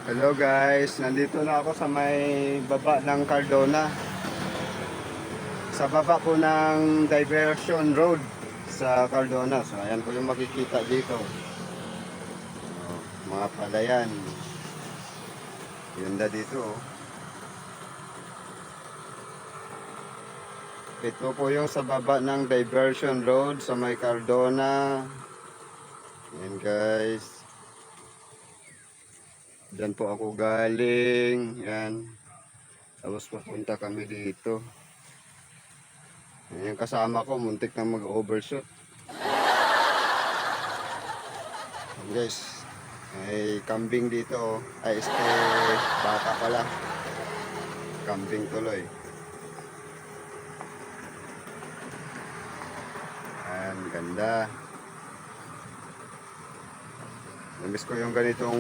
Hello guys, nandito na ako sa may baba ng Cardona. Sa baba po ng Diversion Road sa Cardona. So ayan po yung makikita dito. Mga palayan. Yun na dito. Ito po yung sa baba ng Diversion Road sa may Cardona. Ayan guys. Diyan po ako galing. Yan. Tapos papunta kami dito. Yung kasama ko, muntik na mag-overshoot. Guys, may kambing dito. Ay, baka pala. Kambing tuloy. Ayan, ganda. Namiss ko yung ganitong